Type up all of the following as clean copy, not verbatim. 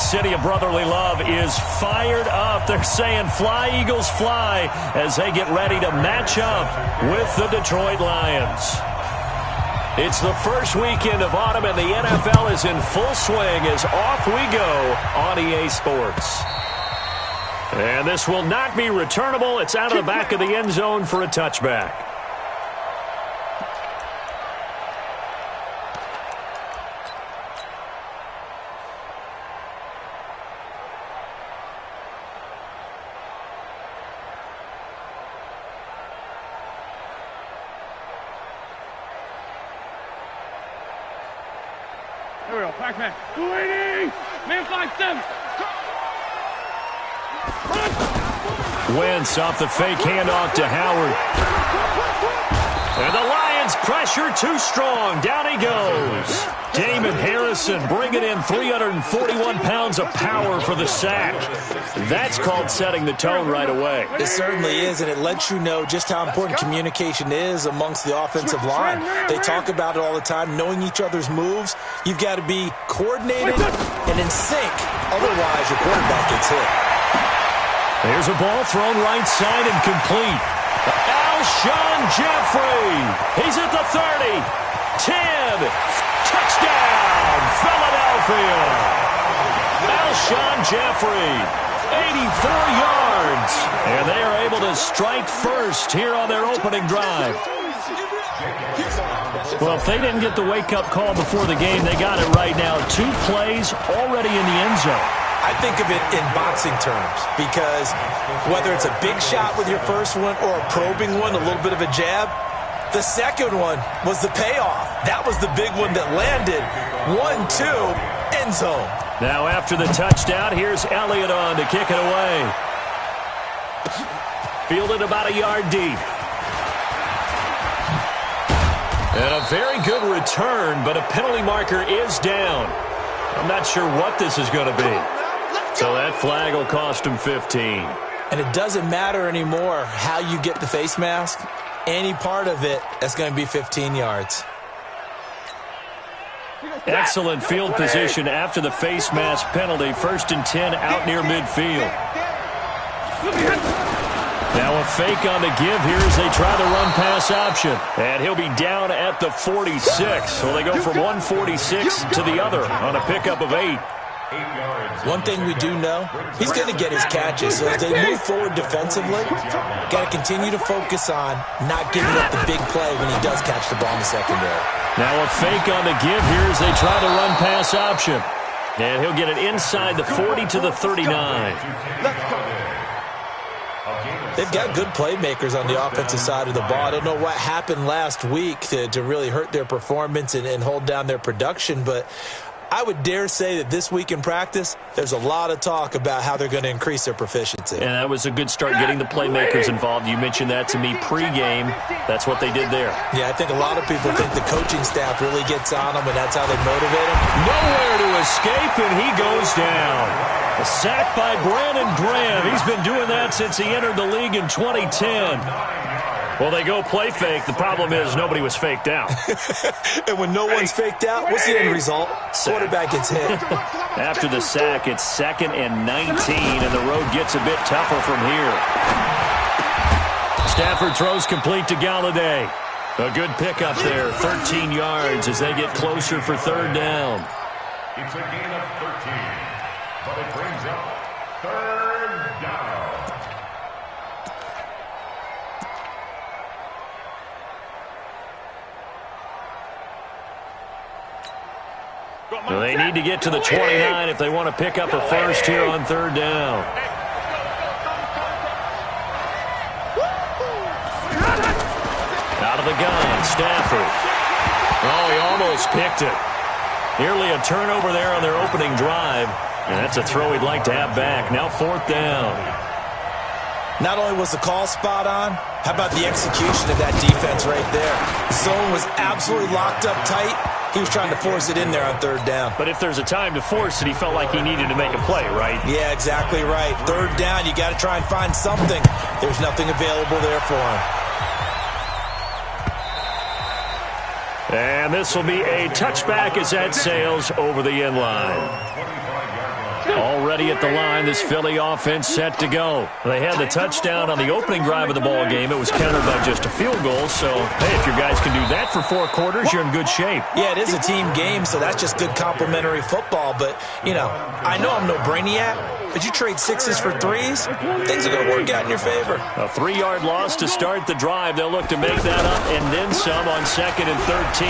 city of brotherly love is fired up. They're saying fly, Eagles, fly, as they get ready to match up with the Detroit Lions. It's the first weekend of autumn, and the NFL is in full swing as off we go on EA Sports. And this will not be returnable. It's out of the back of the end zone for a touchback. Here we go, Pac-Man. 280! Man 5-7! Wentz off the fake handoff to Howard. And the Lions pressure too strong. Down he goes. Damon Harrison bringing in 341 pounds of power for the sack. That's called setting the tone right away. It certainly is, and it lets you know just how important communication is amongst the offensive line. They talk about it all the time, knowing each other's moves. You've got to be coordinated and in sync. Otherwise, your quarterback gets hit. There's a ball thrown right side and complete. Alshon Jeffrey. He's at the 30. 10. Touchdown, Philadelphia. Alshon Jeffrey. 84 yards. And they are able to strike first here on their opening drive. Well, if they didn't get the wake-up call before the game, they got it right now. 2 plays already in the end zone. I think of it in boxing terms because whether it's a big shot with your first one or a probing one, a little bit of a jab, the second one was the payoff. That was the big one that landed. 1-2, end zone. Now after the touchdown, here's Elliott on to kick it away. Fielded about a yard deep. And a very good return, but a penalty marker is down. I'm not sure what this is going to be. So that flag will cost him 15. And it doesn't matter anymore how you get the face mask. Any part of it, that's going to be 15 yards. Excellent field position after the face mask penalty. 1st and 10 out near midfield. Now a fake on the give here as they try the run-pass option. And he'll be down at the 46. So they go from 146 to the other on a pickup of 8. One thing we do know, he's going to get his catches. So as they move forward defensively, got to continue to focus on not giving up the big play when he does catch the ball in the secondary. Now a fake on the give here as they try the run-pass option. And he'll get it inside the 40 to the 39. They've got good playmakers on the offensive side of the ball. I don't know what happened last week to really hurt their performance and hold down their production, but I would dare say that this week in practice, there's a lot of talk about how they're going to increase their proficiency. And that was a good start getting the playmakers involved. You mentioned that to me pregame. That's what they did there. Yeah, I think a lot of people think the coaching staff really gets on them, and that's how they motivate them. Nowhere to escape, and he goes down. A sack by Brandon Graham. He's been doing that since he entered the league in 2010. Well, they go play fake. The problem is nobody was faked out. And when no one's faked out, what's the end result? Quarterback gets hit. After the sack, it's 2nd and 19, and the road gets a bit tougher from here. Stafford throws complete to Galladay. A good pickup there, 13 yards as they get closer for 3rd down. It's a gain of 13, but it brings up 3rd down. Well, they need to get to the 29 if they want to pick up a first here on 3rd down. Out of the gun, Stafford. Oh, he almost picked it. Nearly a turnover there on their opening drive. And that's a throw he'd like to have back. Now 4th down. Not only was the call spot on, how about the execution of that defense right there? Zone was absolutely locked up tight. He was trying to force it in there on 3rd down. But if there's a time to force it, he felt like he needed to make a play, right? Yeah, exactly right. 3rd down, you got to try and find something. There's nothing available there for him. And this will be a touchback as that sails over the end line. ready at the line. This Philly offense set to go. They had the touchdown on the opening drive of the ball game. It was countered by just a field goal. So, hey, if your guys can do that for 4 quarters, you're in good shape. Yeah, it is a team game, so that's just good complimentary football. But, you know, I know I'm no brainiac, but you trade 6s for 3s, things are going to work out in your favor. A 3-yard loss to start the drive. They'll look to make that up and then some on 2nd and 13.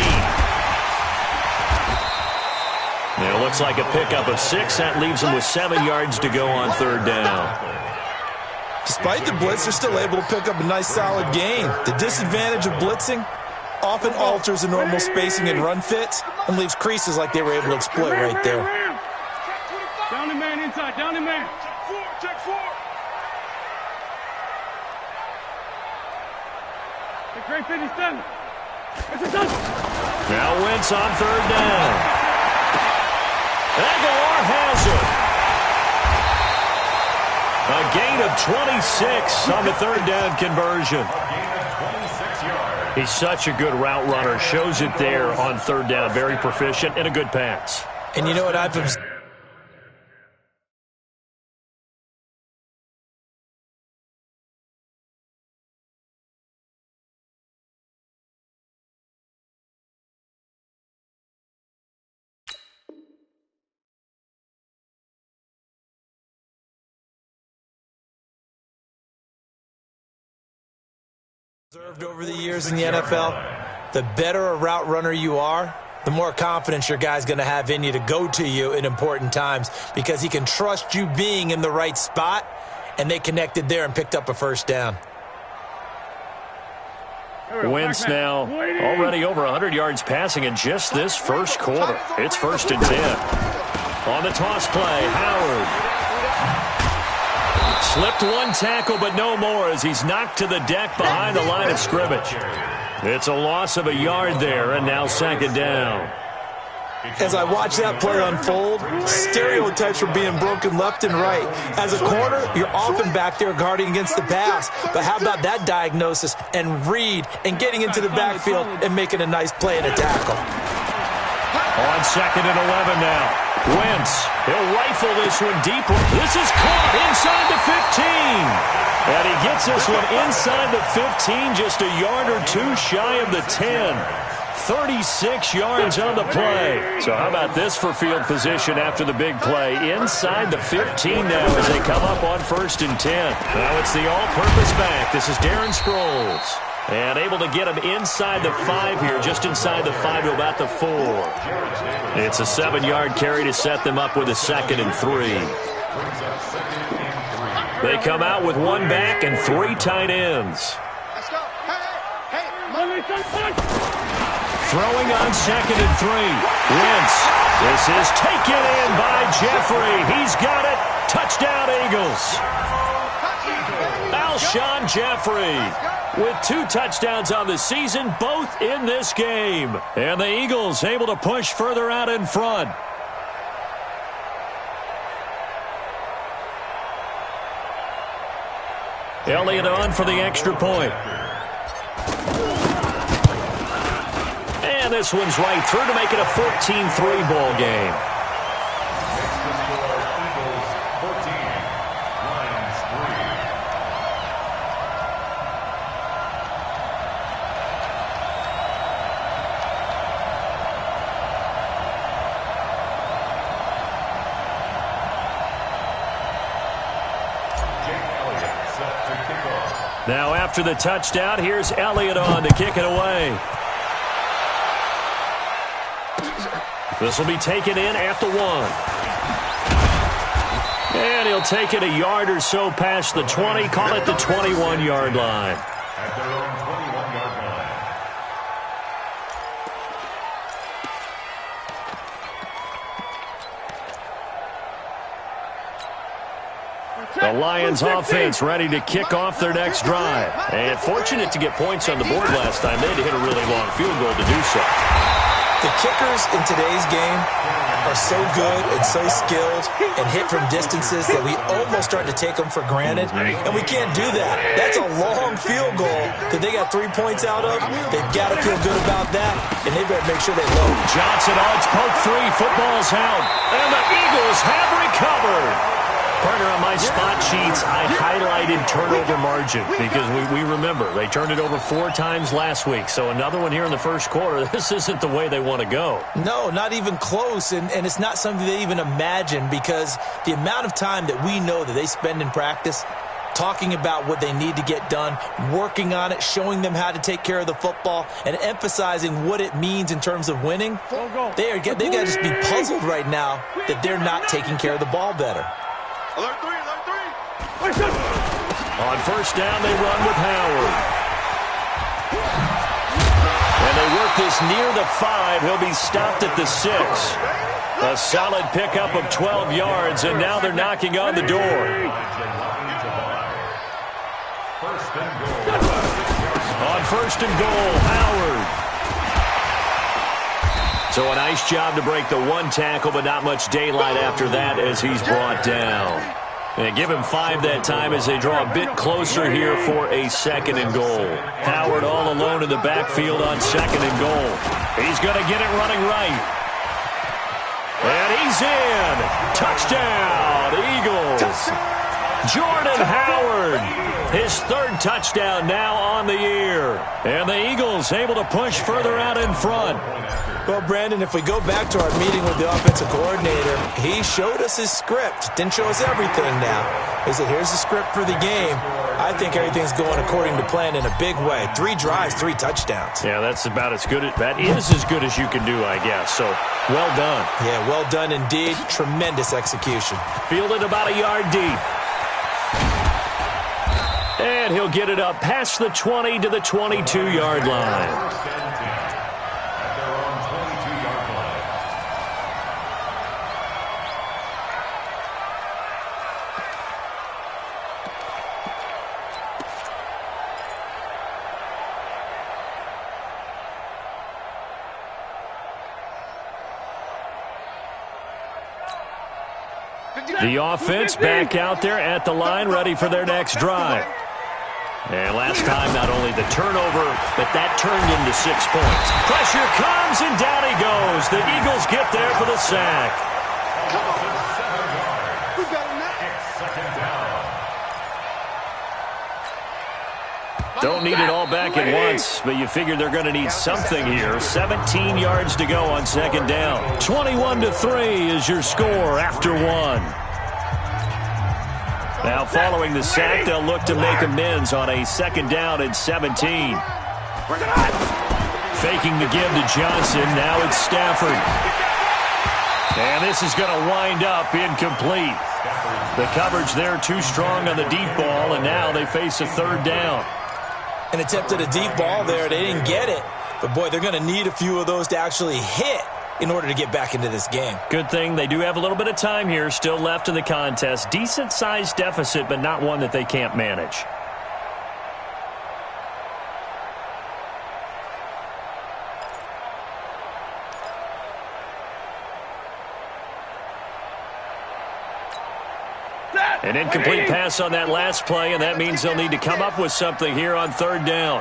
It looks like a pickup of 6. That leaves them with 7 yards to go on 3rd down. Despite the blitz, they're still able to pick up a nice solid gain. The disadvantage of blitzing often alters the normal spacing and run fits and leaves creases like they were able to exploit right there. Down the man inside, down the man. Check 4. The great 57. It's a touchdown. Now Wentz on 3rd down. Aguilar has it. A gain of 26 on the 3rd down conversion. He's such a good route runner. Shows it there on 3rd down. Very proficient and a good pass. And you know what I've observed? Observed over the years in the NFL, the better a route runner you are, the more confidence your guy's going to have in you to go to you in important times because he can trust you being in the right spot, and they connected there and picked up a 1st down. Wentz now already over 100 yards passing in just this 1st quarter. It's 1st and 10. On the toss play, Howard. Slipped 1 tackle, but no more as he's knocked to the deck behind the line of scrimmage. It's a loss of a yard there, and now 2nd down. As I watch that play unfold, stereotypes are being broken left and right. As a corner, you're often back there guarding against the pass. But how about that diagnosis and read and getting into the backfield and making a nice play and a tackle? On 2nd and 11 now. Wentz, he'll rifle this one deeper. This is caught inside the 15. And he gets this one inside the 15, just a yard or 2 shy of the 10. 36 yards on the play. So how about this for field position after the big play? Inside the 15 now as they come up on 1st and 10. Now it's the all-purpose back. This is Darren Sproles. And able to get him inside the 5 here, just inside the 5 to about the 4. It's a 7-yard carry to set them up with a 2nd and 3. They come out with 1 back and 3 tight ends. Let's go. Hey. Throwing on 2nd and 3. Wentz. This is taken in by Jeffrey. He's got it. Touchdown, Eagles. Alshon Jeffrey with 2 touchdowns on the season, both in this game. And the Eagles able to push further out in front. Elliott on for the extra point. And this one's right through to make it a 14-3 ball game. Now after the touchdown, here's Elliott on to kick it away. This will be taken in at the 1. And he'll take it a yard or so past the 20, call it the 21-yard line. At their own 21-yard line. The Lions offense ready to kick off their next drive. And fortunate to get points on the board last time. They had to hit a really long field goal to do so. The kickers in today's game are so good and so skilled and hit from distances that we almost start to take them for granted, and we can't do that. That's a long field goal that they got 3 points out of. They've got to feel good about that, and they better make sure they load. Johnson on its poke 3, football's out, and the Eagles have recovered. Turner, on my spot sheets, I highlighted turnover margin because we remember they turned it over 4 times last week. So another one here in the first quarter. This isn't the way they want to go. No, not even close, and it's not something they even imagine because the amount of time that we know that they spend in practice talking about what they need to get done, working on it, showing them how to take care of the football, and emphasizing what it means in terms of winning. They've got to just be puzzled right now that they're not taking care of the ball better. On first down, they run with Howard. And they work this near the 5. He'll be stopped at the 6. A solid pickup of 12 yards, and now they're knocking on the door. On first and goal, Howard. So a nice job to break the 1 tackle, but not much daylight after that as he's brought down. And give him 5 that time as they draw a bit closer here for a second and goal. Howard all alone in the backfield on second and goal. He's going to get it running right. And he's in. Touchdown, Eagles. Jordan Howard, his 3rd touchdown now on the year. And the Eagles able to push further out in front. Well, Brandon, if we go back to our meeting with the offensive coordinator, he showed us his script. Didn't show us everything now. He said, here's the script for the game. I think everything's going according to plan in a big way. 3 drives, 3 touchdowns. Yeah, that's about as good. That is as good as you can do, I guess. So, well done. Yeah, well done indeed. Tremendous execution. Fielded about a yard deep. And he'll get it up past the 20 to the 22-yard line. The offense back out there at the line, ready for their next drive. And last time, not only the turnover, but that turned into 6 points. Pressure comes, and down he goes. The Eagles get there for the sack. Don't need it all back at once, but you figure they're going to need something here. 17 yards to go on second down. 21-3 is your score after 1. Now following the sack, they'll look to make amends on a second down and 17. Faking the give to Johnson. Now it's Stafford. And this is going to wind up incomplete. The coverage there too strong on the deep ball, and now they face a 3rd down. An attempt at a deep ball there. They didn't get it. But, boy, they're going to need a few of those to actually hit in order to get back into this game. Good thing they do have a little bit of time here still left in the contest. Decent-sized deficit, but not one that they can't manage. An incomplete pass on that last play, and that means they'll need to come up with something here on 3rd down.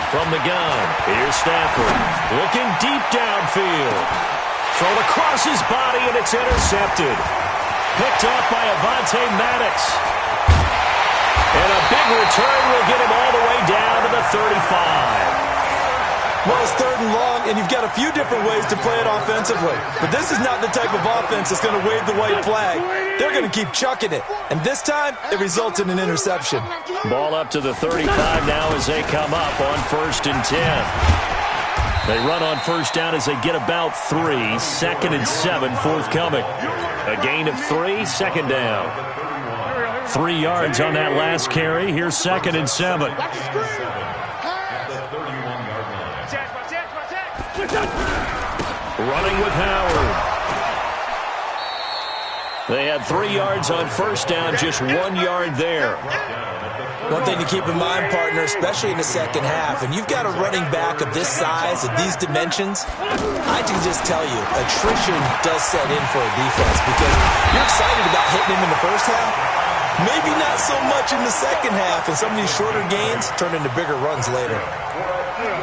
From the gun, here's Stafford. Looking deep downfield. Thrown across his body, and it's intercepted. Picked off by Avonte Maddox. And a big return will get him all the way down to the 35. Well, it's 3rd and long, and you've got a few different ways to play it offensively. But this is not the type of offense that's going to wave the white flag. They're going to keep chucking it. And this time, it results in an interception. Ball up to the 35 now as they come up on 1st and 10. They run on first down as they get about 3. 2nd and 7 forthcoming. A gain of 3, 2nd down. 3 yards on that last carry. Here's 2nd and 7. Running with Howard. They had 3 yards on first down, just 1 yard there. One thing to keep in mind, partner, especially in the second half, and you've got a running back of this size, of these dimensions, I can just tell you, attrition does set in for a defense because you're excited about hitting him in the first half, Maybe not so much in the second half, and some of these shorter gains turn into bigger runs later.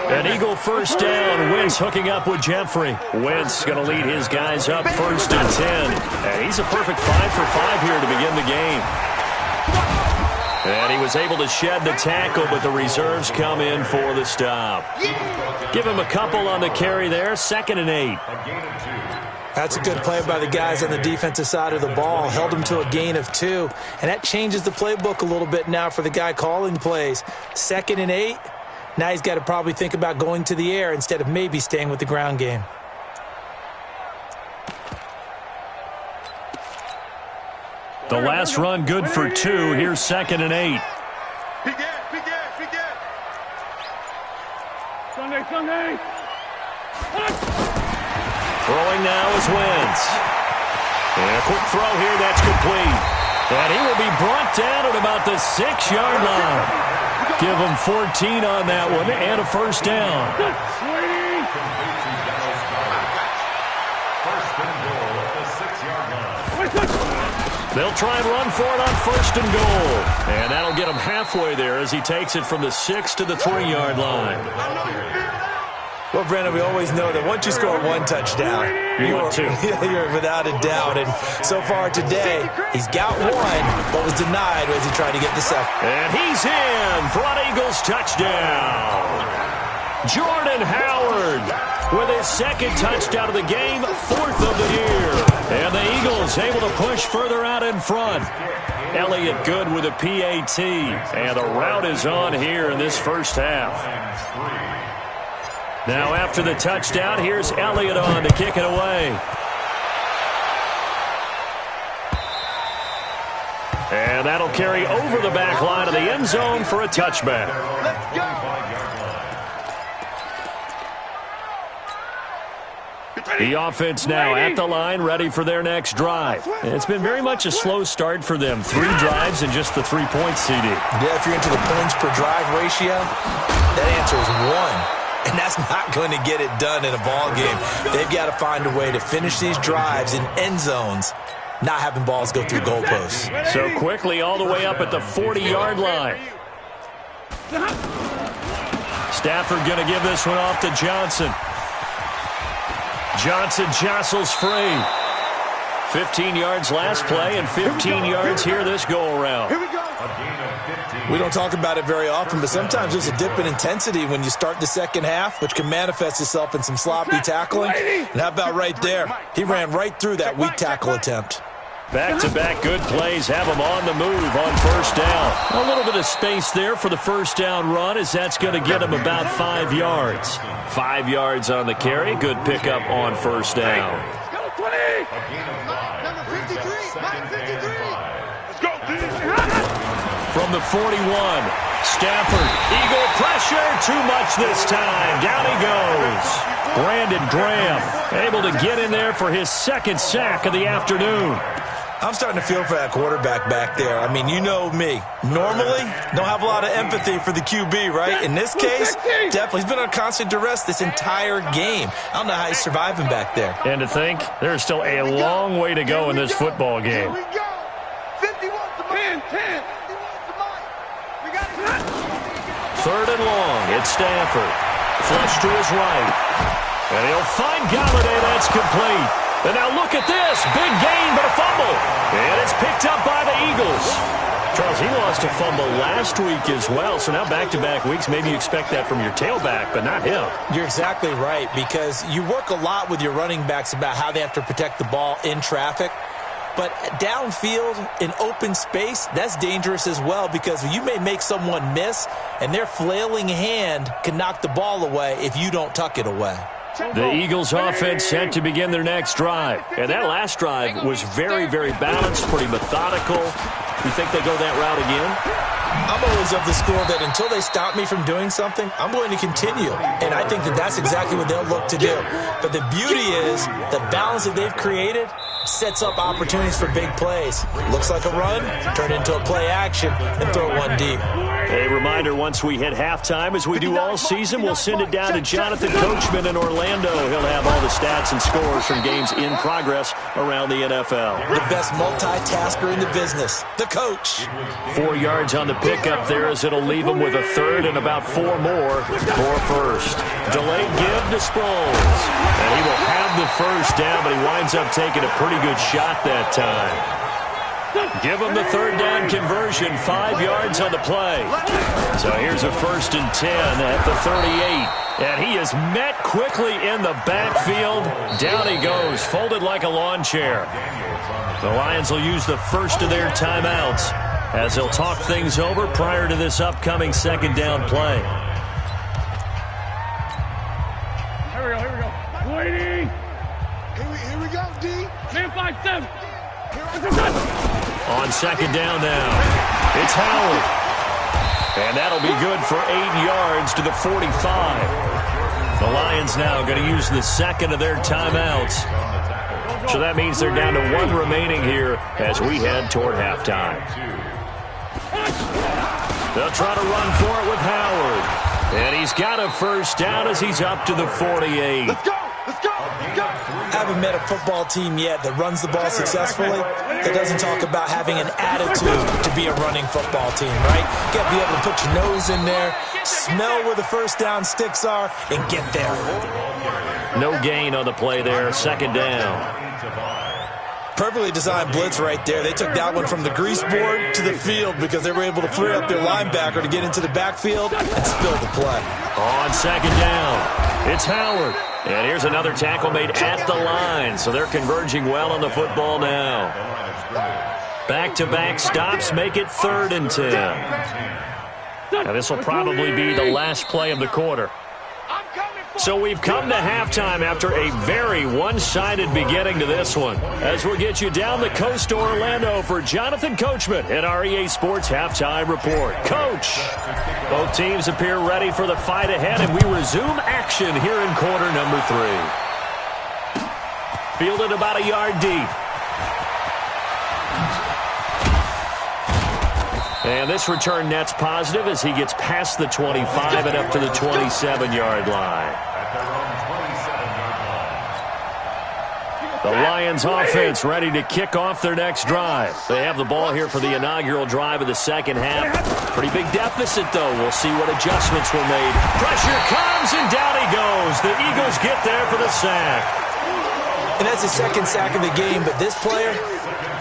An Eagle first down. Wentz hooking up with Jeffrey. Wentz going to lead his guys up 1st and 10. And he's a perfect 5 for 5 here to begin the game. And he was able to shed the tackle, but the reserves come in for the stop. Give him a couple on the carry there. 2nd and 8. That's a good play by the guys on the defensive side of the ball. Held him to a gain of 2. And that changes the playbook a little bit now for the guy calling plays. 2nd and 8. Now he's got to probably think about going to the air instead of maybe staying with the ground game. The last run good for 2. Here's 2nd and 8. Sunday. Throwing now is Wentz. And a quick throw here, that's complete. And he will be brought down at about the 6-yard line. Give him 14 on that one and a first down. They'll try and run for it on 1st and goal. And that'll get him halfway there as he takes it from the 6 to the 3-yard line. Well, Brandon, we always know that once you score 1 touchdown, you're without a doubt. And so far today, he's got 1, but was denied as he tried to get the second. And he's in for an Eagles touchdown. Jordan Howard with his 2nd touchdown of the game, 4th of the year. And the Eagles able to push further out in front. Elliott good with a PAT. And the route is on here in this first half. Now after the touchdown, here's Elliott on to kick it away. And that'll carry over the back line of the end zone for a touchback. Let's go. The offense now at the line, ready for their next drive. It's been very much a slow start for them. 3 drives and just the 3 points, CD. Yeah, if you're into the points per drive ratio, that answer is 1. And that's not going to get it done in a ball game. They've got to find a way to finish these drives in end zones, not having balls go through goalposts. So quickly all the way up at the 40-yard line. Stafford going to give this one off to Johnson. Johnson jostles free. 15 yards last play and 15 yards here this go-around. Here we go. We don't talk about it very often, but sometimes there's a dip in intensity when you start the second half, which can manifest itself in some sloppy tackling. And how about right there? He ran right through that weak tackle attempt. Back-to-back good plays have him on the move on 1st down. A little bit of space there for the first down run as that's going to get him about 5 yards. 5 yards on the carry. Good pickup on 1st down. Number 53. Let's go. From the 41, Stafford, Eagle pressure, too much this time. Down he goes. Brandon Graham able to get in there for his 2nd sack of the afternoon. I'm starting to feel for that quarterback back there. I mean, you know me. Normally, don't have a lot of empathy for the QB, right? In this case, definitely. He's been on constant duress this entire game. I don't know how he's surviving back there. And to think, there's still a long way to go in this football game. 3rd and long. It's Stafford. Flush to his right. And he'll find Galladay. That's complete. And now look at this. Big gain, but a fumble. And it's picked up by the Eagles. Charles, he lost a fumble last week as well. So now back-to-back weeks, maybe you expect that from your tailback, but not him. You're exactly right, because you work a lot with your running backs about how they have to protect the ball in traffic. But downfield, in open space, that's dangerous as well, because you may make someone miss, and their flailing hand can knock the ball away if you don't tuck it away. The Eagles offense set to begin their next drive. And that last drive was very, very balanced, pretty methodical. You think they go that route again? I'm always of the school that until they stop me from doing something, I'm going to continue. And I think that that's exactly what they'll look to do. But the beauty is the balance that they've created, sets up opportunities for big plays. Looks like a run, turn into a play action, and throw one deep. A reminder, once we hit halftime, as we do all season, we'll send it down to Jonathan Coachman in Orlando. He'll have all the stats and scores from games in progress around the NFL. The best multitasker in the business, the coach. 4 yards on the pickup there as it'll leave him with a third and about 4 more for first. Delayed give to Sproles. And he will have the first down, but he winds up taking a pretty good shot that time. Give him the third down conversion, 5 yards on the play. So here's a 1st and 10 at the 38. And he is met quickly in the backfield. Down he goes, folded like a lawn chair. The Lions will use the first of their timeouts as they'll talk things over prior to this upcoming second down play. Here we go. Waiting. Here we go, D. Man 5-7. On second down now, it's Howard. And that'll be good for 8 yards to the 45. The Lions now going to use the second of their timeouts. So that means they're down to 1 remaining here as we head toward halftime. They'll try to run for it with Howard. And he's got a first down as he's up to the 48. Let's go. Haven't met a football team yet that runs the ball successfully that doesn't talk about having an attitude to be a running football team, right? You got to be able to put your nose in there, smell where the first down sticks are, and get there. No gain on the play there, second down. Perfectly designed blitz right there. They took that one from the grease board to the field because they were able to free up their linebacker to get into the backfield and spill the play. On second down, it's Howard. And here's another tackle made at the line, so they're converging well on the football now. Back-to-back stops make it 3rd and 10. Now this will probably be the last play of the quarter. So we've come to halftime after a very one-sided beginning to this one. As we'll get you down the coast to Orlando for Jonathan Coachman at our EA Sports Halftime Report. Coach, both teams appear ready for the fight ahead, and we resume action here in quarter number 3. Fielded about a yard deep. And this return net's positive as he gets past the 25 and up to the 27-yard line. The Lions offense ready to kick off their next drive. They have the ball here for the inaugural drive of the second half. Pretty big deficit, though. We'll see what adjustments were made. Pressure comes, and down he goes. The Eagles get there for the sack. And that's his second sack of the game, but this player,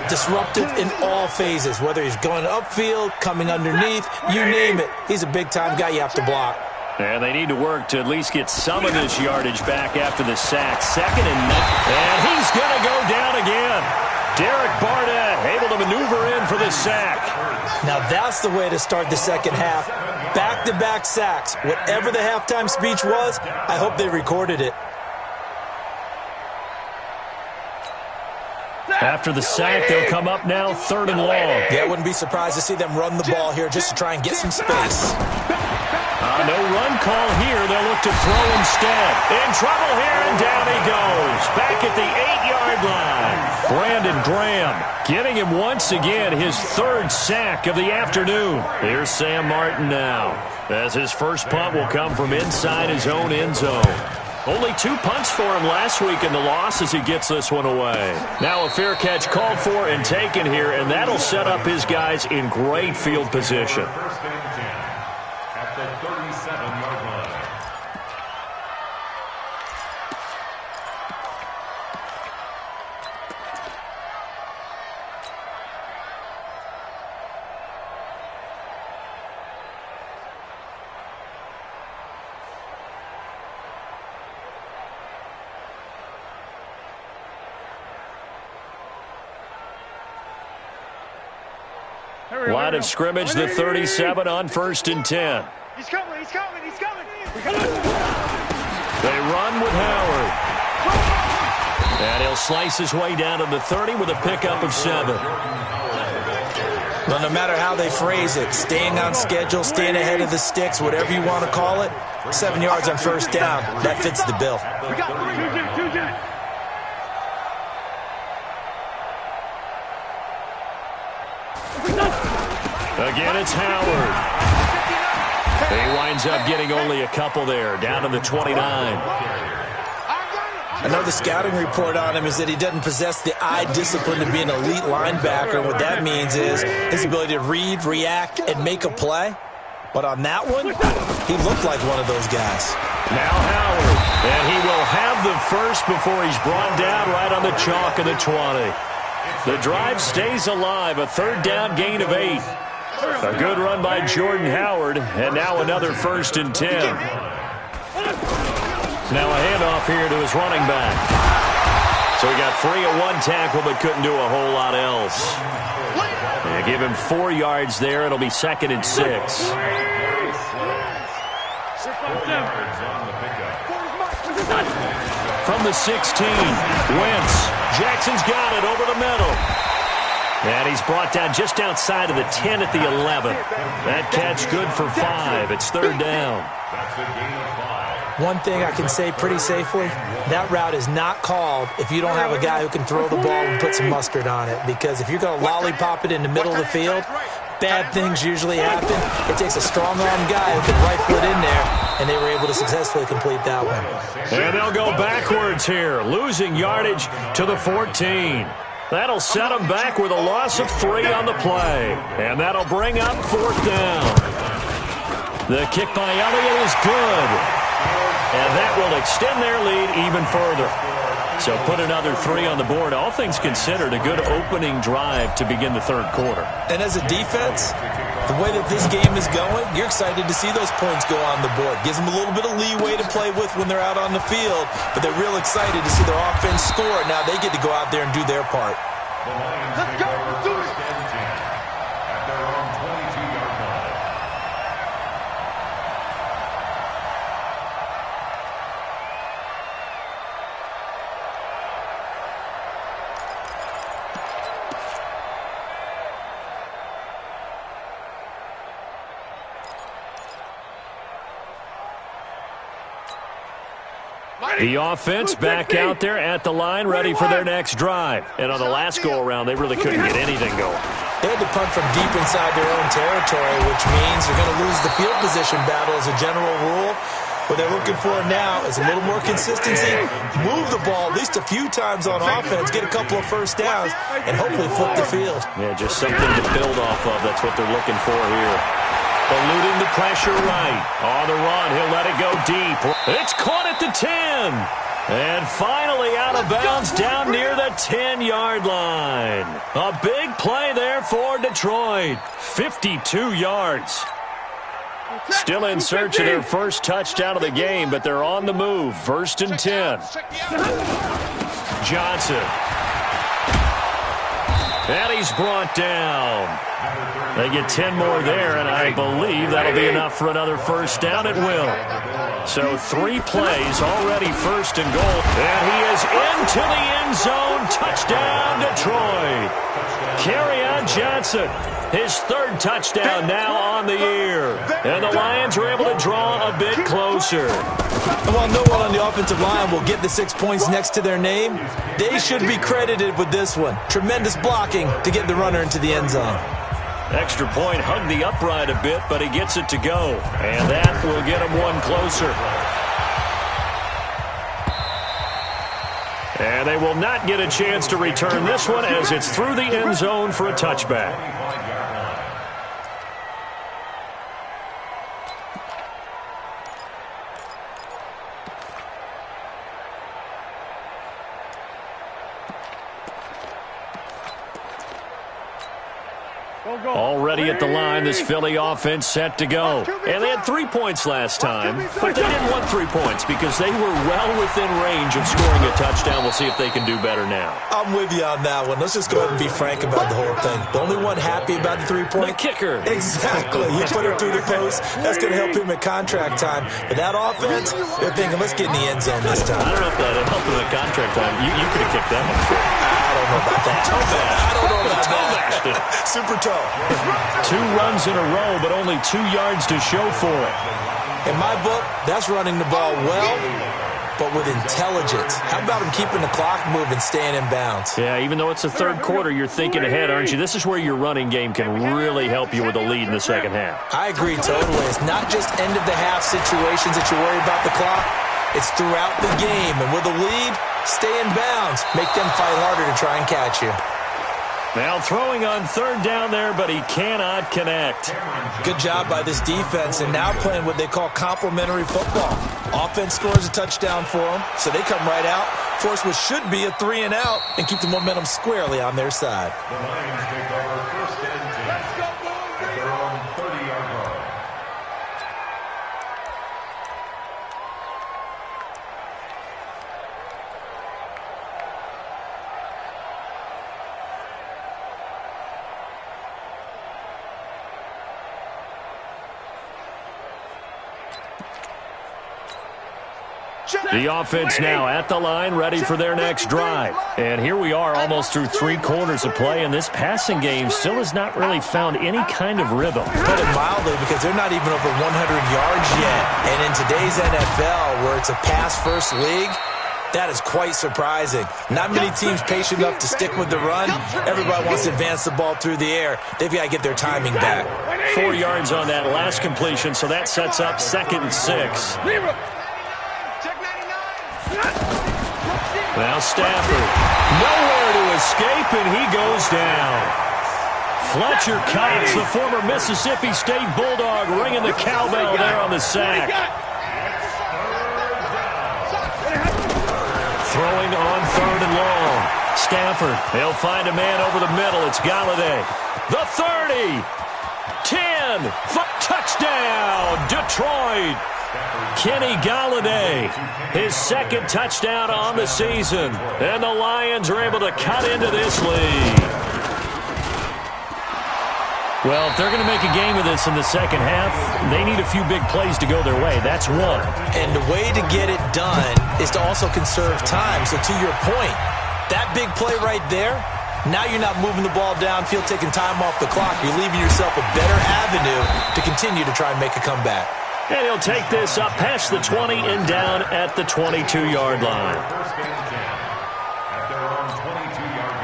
disruptive in all phases, whether he's going upfield, coming underneath, you name it. He's a big-time guy you have to block. And they need to work to at least get some of this yardage back after the sack. 2nd and 9. And he's going to go down again. Derek Barnett able to maneuver in for the sack. Now that's the way to start the second half. Back-to-back sacks. Whatever the halftime speech was, I hope they recorded it. After the sack, they'll come up now 3rd and long. Yeah, I wouldn't be surprised to see them run the ball here just to try and get some space. No run call here. They'll look to throw instead. In trouble here, and down he goes. Back at the 8-yard line. Brandon Graham getting him once again his 3rd sack of the afternoon. Here's Sam Martin now, as his first punt will come from inside his own end zone. Only 2 punts for him last week in the loss as he gets this one away. Now a fair catch called for and taken here, and that'll set up his guys in great field position. At the 37-yard line. Line of scrimmage, the 37 on 1st and 10. He's coming. They run with Howard. And he'll slice his way down to the 30 with a pickup of 7. Well, no matter how they phrase it, staying on schedule, staying ahead of the sticks, whatever you want to call it, 7 yards on 1st down, that fits the bill. We got 2 jet. Again, it's Howard. He winds up getting only a couple there, down to the 29. Another scouting report on him is that he doesn't possess the eye discipline to be an elite linebacker. What that means is his ability to read, react, and make a play. But on that one, he looked like one of those guys. Now Howard, and he will have the first before he's brought down right on the chalk of the 20. The drive stays alive, a third down gain of 8. A good run by Jordan Howard, and now another 1st and 10. Now a handoff here to his running back. So he got free of one tackle but couldn't do a whole lot else. They give him 4 yards there. It'll be 2nd and 6. From the 16, Wentz. Jackson's got it over the middle. And he's brought down just outside of the 10 at the 11. That catch good for 5. It's 3rd down. One thing I can say pretty safely, that route is not called if you don't have a guy who can throw the ball and put some mustard on it. Because if you're going to lollipop it in the middle of the field, bad things usually happen. It takes a strong-arm guy who can rifle it in there, and they were able to successfully complete that one. And they'll go backwards here, losing yardage to the 14. That'll set them back with a loss of 3 on the play. And that'll bring up 4th down. The kick by Elliott is good. And that will extend their lead even further. So put another 3 on the board. All things considered, a good opening drive to begin the 3rd quarter. And as a defense, the way that this game is going, you're excited to see those points go on the board. Gives them a little bit of leeway to play with when they're out on the field, but they're real excited to see their offense score. Now they get to go out there and do their part. Let's go. Do it. At their own 22-yard line. The offense back out there at the line, ready for their next drive. And on the last go-around, they really couldn't get anything going. They had to punt from deep inside their own territory, which means you're going to lose the field position battle as a general rule. What they're looking for now is a little more consistency, move the ball at least a few times on offense, get a couple of first downs, and hopefully flip the field. Yeah, just something to build off of. That's what they're looking for here. Eluding the pressure right. On the run, he'll let it go deep. It's caught at the 10. And finally out of bounds down near the 10-yard line. A big play there for Detroit. 52 yards. Still in search of their first touchdown of the game, but they're on the move. 1st and 10. Johnson. And he's brought down. They get 10 more there, and I believe that'll be enough for another first down. It will. So 3 plays, already 1st and goal. And he is into the end zone. Touchdown, Detroit. Kerryon Johnson, his 3rd touchdown now on the year. And the Lions are able to draw a bit closer. And while no one on the offensive line will get the 6 points next to their name, they should be credited with this one. Tremendous blocking to get the runner into the end zone. Extra point, hugged the upright a bit, but he gets it to go. And that will get him one closer. And they will not get a chance to return this one as it's through the end zone for a touchback. Already at the line, this Philly offense set to go. And they had 3 points last time, but they didn't want 3 points because they were well within range of scoring a touchdown. We'll see if they can do better now. I'm with you on that one. Let's just go ahead and be frank about the whole thing. The only one happy about the 3-point? The kicker. Exactly. You put him through the post. That's going to help him at contract time. But that offense, they're thinking, let's get in the end zone this time. I don't know if that helped him at contract time. You could have kicked that one. I don't know about that. I don't know about that. Super toe. 2 runs in a row, but only 2 yards to show for it. In my book, that's running the ball well but with intelligence. How about him keeping the clock moving, staying in bounds? Yeah, even though it's the third quarter, you're thinking ahead, aren't you? This is where your running game can really help you with a lead in the second half. I agree totally. It's not just end-of-the-half situations that you worry about the clock. It's throughout the game. And with a lead, stay in bounds. Make them fight harder to try and catch you. Now throwing on third down there, but he cannot connect. Good job by this defense, and now playing what they call complementary football. Offense scores a touchdown for them, so they come right out, force what should be a 3-and-out, and keep the momentum squarely on their side. The Lions take over first and 10 at their own 30-yard line. The offense now at the line, ready for their next drive. And here we are almost through 3 quarters of play, and this passing game still has not really found any kind of rhythm. Put it mildly, because they're not even over 100 yards yet. And in today's NFL, where it's a pass-first league, that is quite surprising. Not many teams patient enough to stick with the run. Everybody wants to advance the ball through the air. They've got to get their timing back. 4 yards on that last completion, so that sets up 2nd and 6. Now Stafford, nowhere to escape, and he goes down. Fletcher Cox, the former Mississippi State Bulldog, ringing the cowbell there on the sack. Throwing on 3rd and long. Stafford, they'll find a man over the middle. It's Galladay. The 30, 10, touchdown, Detroit. Kenny Galladay, his 2nd touchdown on the season. And the Lions are able to cut into this lead. Well, if they're going to make a game of this in the second half, they need a few big plays to go their way. That's one. And the way to get it done is to also conserve time. So to your point, that big play right there, now you're not moving the ball downfield, taking time off the clock. You're leaving yourself a better avenue to continue to try and make a comeback. And he'll take this up past the 20 and down at the 22-yard line. First and 10 at their own 22-yard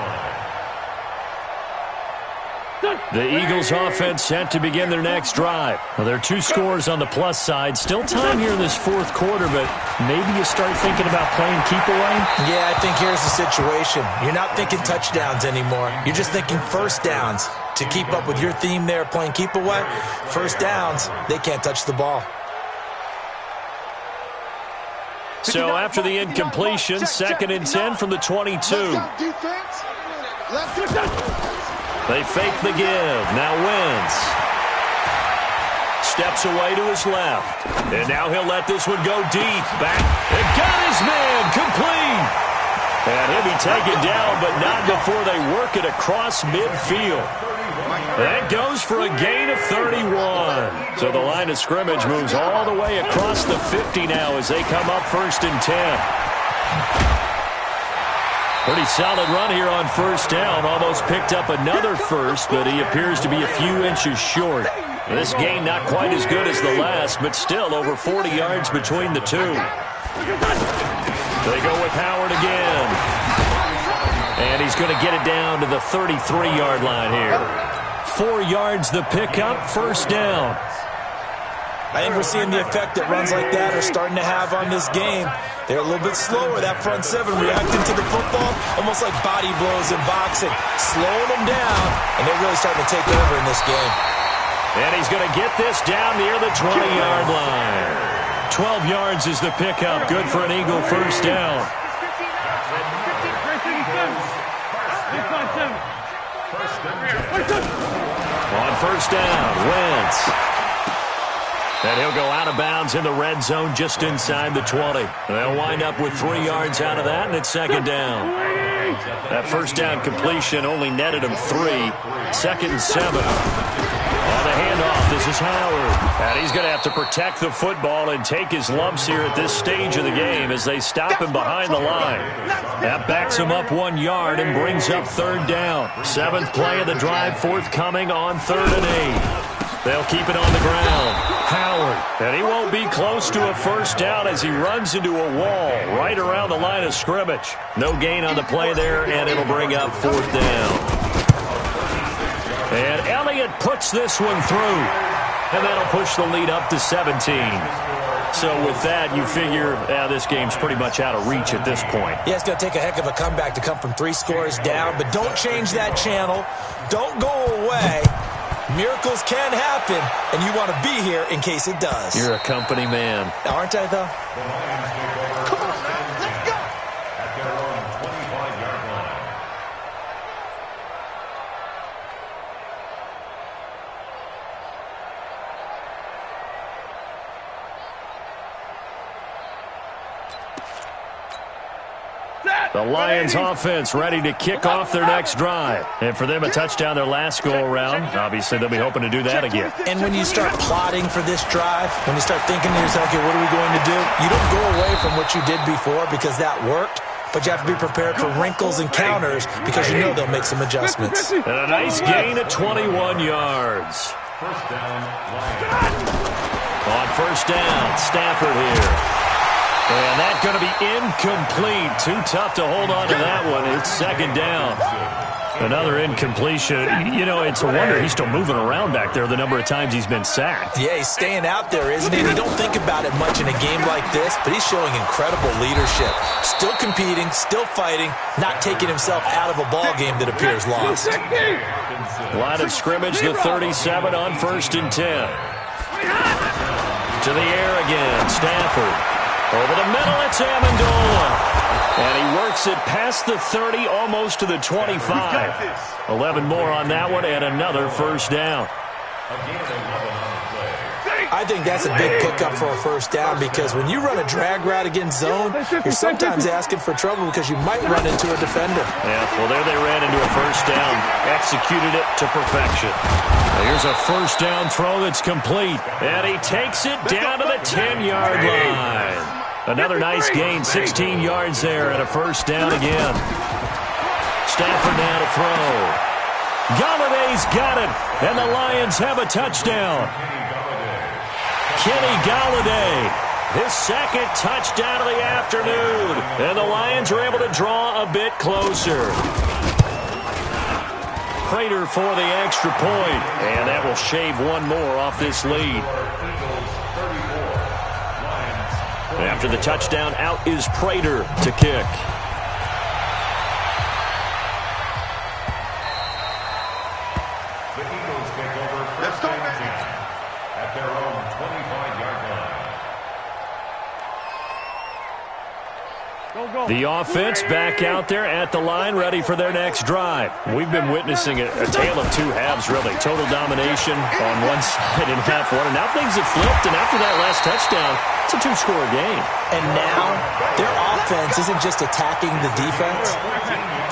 line. The Eagles offense set to begin their next drive. Well, there are 2 scores on the plus side. Still time here in this 4th quarter, but maybe you start thinking about playing keep away? Yeah, I think here's the situation. You're not thinking touchdowns anymore. You're just thinking first downs. To keep up with your theme there, playing keep away, first downs, they can't touch the ball. So after the incompletion, 2nd and 10 from the 22. They fake the give. Now Wentz steps away to his left. And now he'll let this one go deep. Back. And got his man complete. And he'll be taken down, but not before they work it across midfield. That goes for a gain of 31. So the line of scrimmage moves all the way across the 50 now as they come up 1st and 10. Pretty solid run here on 1st down. Almost picked up another first, but he appears to be a few inches short. This gain not quite as good as the last, but still over 40 yards between the two. They go with Howard again. And he's going to get it down to the 33-yard line here. 4 yards the pickup, 1st down. I think we're seeing the effect that runs like that are starting to have on this game. They're a little bit slower, that front 7 reacting to the football, almost like body blows in boxing, slowing them down, and they're really starting to take over in this game. And he's going to get this down near the 20-yard line. 12 yards is the pickup, good for an Eagle 1st down. On 1st down, Wentz. And he'll go out of bounds in the red zone just inside the 20. They'll wind up with 3 yards out of that, and it's 2nd down. That 1st down completion only netted him 3. 2nd and 7. On the handoff, this is Howard. And he's going to have to protect the football and take his lumps here at this stage of the game as they stop him behind the line. That backs him up 1 yard and brings up 3rd down. 7th play of the drive forthcoming on 3rd and 8. They'll keep it on the ground. Howard. And he won't be close to a first down as he runs into a wall right around the line of scrimmage. No gain on the play there, and it'll bring up fourth down. And Elliott puts this one through. And that'll push the lead up to 17. So with that, you figure this game's pretty much out of reach at this point. Yeah, it's going to take a heck of a comeback to come from 3 scores down, but don't change that channel. Don't go away. Miracles can happen, and you want to be here in case it does. You're a company man. Aren't I, though? Come on, man. Let's go. At their own 25-yard line. The Lions offense ready to kick off their next drive. And for them, a touchdown their last go-around. Obviously, they'll be hoping to do that again. And when you start plotting for this drive, when you start thinking to yourself, okay, what are we going to do? You don't go away from what you did before because that worked, but you have to be prepared for wrinkles and counters because you know they'll make some adjustments. And a nice gain of 21 yards. First down, Lions. On first down, Stafford here. And that's going to be incomplete. Too tough to hold on to that one. It's second down. Another incompletion. You know, it's a wonder he's still moving around back there the number of times he's been sacked. Yeah, he's staying out there, isn't he? You don't think about it much in a game like this, but he's showing incredible leadership. Still competing, still fighting, not taking himself out of a ball game that appears lost. Line of scrimmage, the 37 on first and 10. To the air again, Stafford. Over the middle, it's Amendola. And he works it past the 30, almost to the 25. 11 more on that one, and another first down. I think that's a big pickup for a first down because when you run a drag route against zone, you're sometimes asking for trouble because you might run into a defender. Yeah, well, there they ran into a first down. Executed it to perfection. Now here's a first down throw that's complete. And he takes it down to the 10-yard line. Another nice gain, 16 yards there, and a first down again. Stafford now to throw. Galladay's got it, and the Lions have a touchdown. Kenny Galladay, his second touchdown of the afternoon. And the Lions are able to draw a bit closer. Prater for the extra point. And that will shave one more off this lead. After the touchdown, out is Prater to kick. The Eagles take over first and 10 at their own 25-yard line. The offense back out there at the line, ready for their next drive. We've been witnessing a tale of two halves, really. Total domination on one side and half one. And now things have flipped, and after that last touchdown, it's a two-score game. And now their offense isn't just attacking the defense.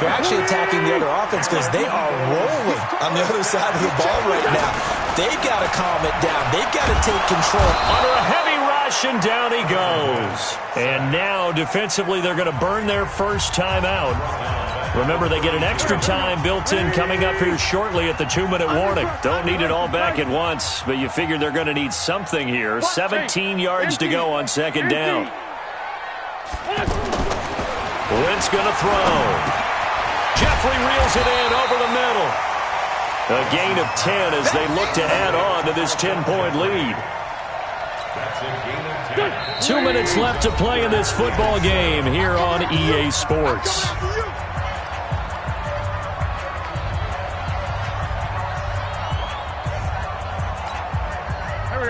They're actually attacking the other offense because they are rolling on the other side of the ball right now. They've got to calm it down. They've got to take control. Under a heavy rush, and down he goes. And now, defensively, they're going to burn their first time out. Remember, they get an extra time built in coming up here shortly at the 2-minute warning. Don't need it all back at once, but you figure they're going to need something here. 17 yards to go on second down. Wentz going to throw. Jeffrey reels it in over the middle. A gain of 10 as they look to add on to this 10-point lead. 2 minutes left to play in this football game here on EA Sports.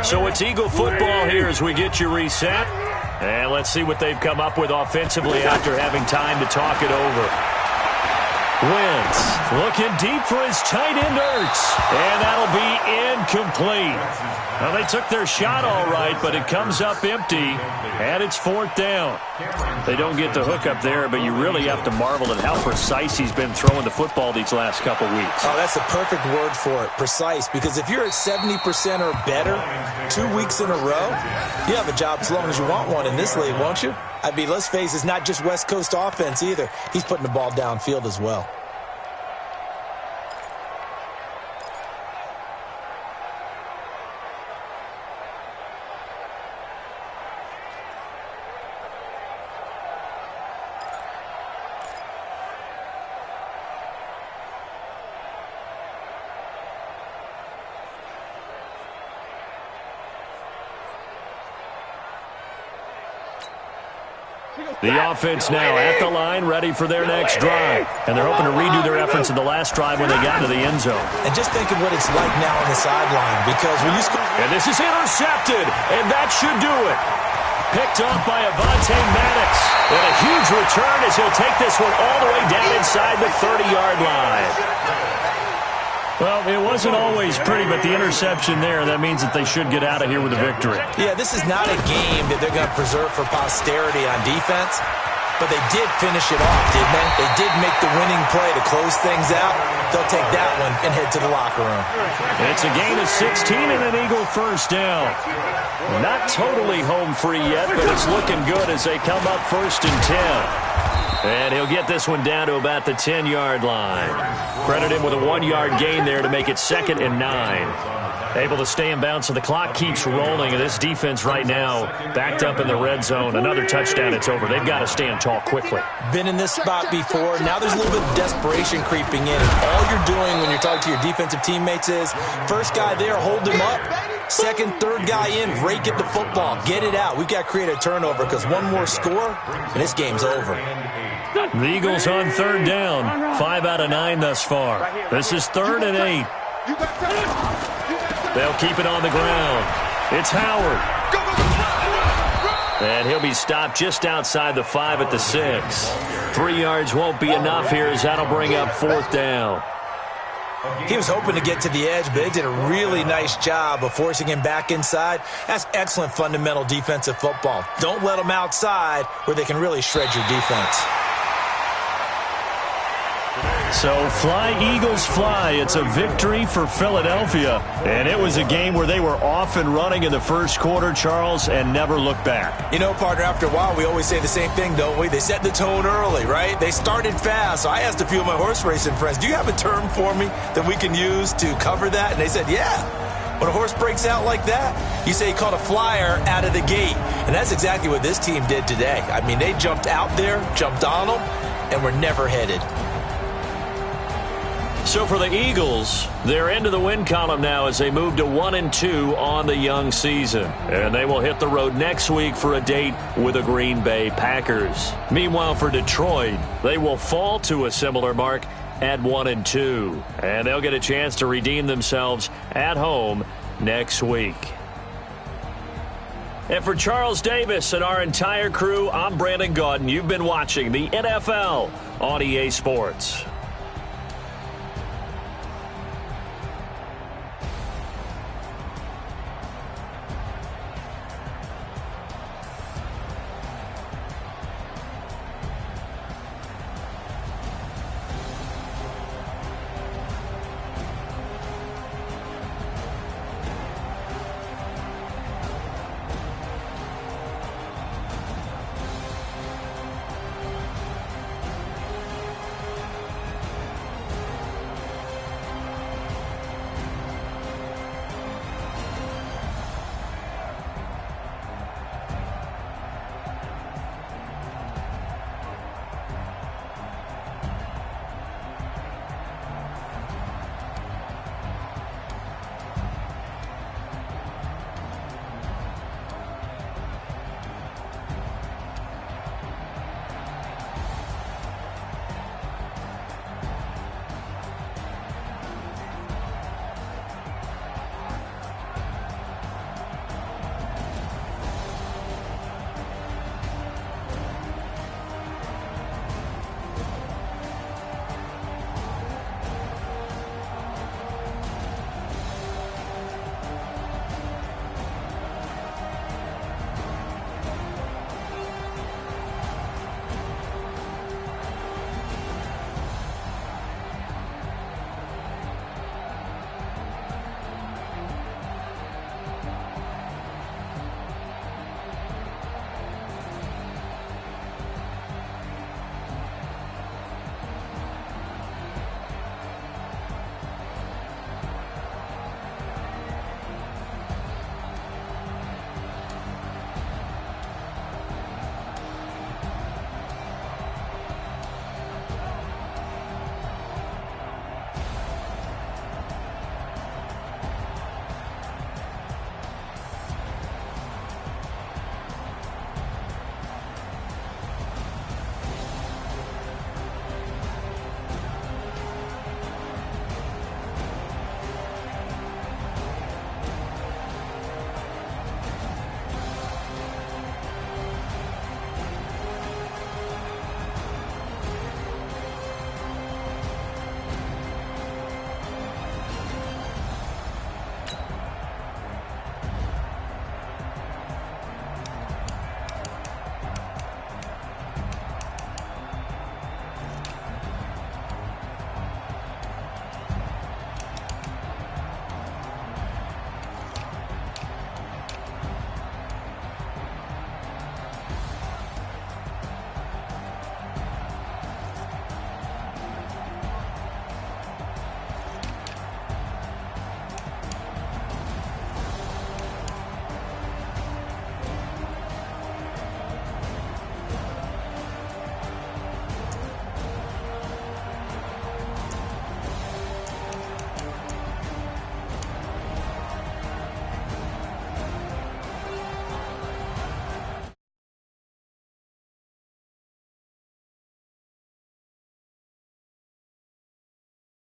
So it's Eagle football here as we get you reset. And let's see what they've come up with offensively after having time to talk it over. Wentz looking deep for his tight end Ertz. And that'll be incomplete. Well, they took their shot all right, but it comes up empty. And it's fourth down. They don't get the hook up there, but you really have to marvel at how precise he's been throwing the football these last couple weeks. Oh, that's the perfect word for it, precise. Because if you're at 70% or better 2 weeks in a row, you have a job as long as you want one in this league, won't you? I mean, let's face it, it's not just West Coast offense either. He's putting the ball downfield as well. The offense now at the line, ready for their next drive. And they're hoping to redo their efforts in the last drive when they got to the end zone. And just think of what it's like now on the sideline, because when you score... And this is intercepted, and that should do it. Picked off by Avonte Maddox. And a huge return as he'll take this one all the way down inside the 30-yard line. Well, it wasn't always pretty, but the interception there, that means that they should get out of here with a victory. Yeah, this is not a game that they're going to preserve for posterity on defense, but they did finish it off, didn't they? They did make the winning play to close things out. They'll take that one and head to the locker room. It's a gain of 16 and an Eagle first down. Not totally home free yet, but it's looking good as they come up 1st and 10. And he'll get this one down to about the 10-yard line. Credit him with a 1-yard gain there to make it 2nd and 9. Able to stay in bounds, so the clock keeps rolling. And this defense right now backed up in the red zone. Another touchdown, it's over. They've got to stand tall quickly. Been in this spot before. Now there's a little bit of desperation creeping in. And all you're doing when you're talking to your defensive teammates is, first guy there, hold him up. Second, third guy in, rake at the football. Get it out. We've got to create a turnover because one more score, and this game's over. The Eagles on 3rd down. 5 out of 9 thus far. This is 3rd and 8. They'll keep it on the ground. It's Howard. And he'll be stopped just outside the 5 at the 6. 3 yards won't be enough here as that'll bring up 4th down. He was hoping to get to the edge, but they did a really nice job of forcing him back inside. That's excellent fundamental defensive football. Don't let them outside where they can really shred your defense. So fly, Eagles, fly. It's a victory for Philadelphia. And it was a game where they were off and running in the first quarter, Charles, and never looked back. You know, partner, after a while, we always say the same thing, don't we? They set the tone early, right? They started fast. So I asked a few of my horse racing friends, do you have a term for me that we can use to cover that? And they said, yeah. When a horse breaks out like that, you say he caught a flyer out of the gate. And that's exactly what this team did today. I mean, they jumped out there, jumped on them, and were never headed. So for the Eagles, they're into the win column now as they move to 1-2 on the young season. And they will hit the road next week for a date with the Green Bay Packers. Meanwhile, for Detroit, they will fall to a similar mark at 1-2. And they'll get a chance to redeem themselves at home next week. And for Charles Davis and our entire crew, I'm Brandon Gaudin. You've been watching the NFL on EA Sports.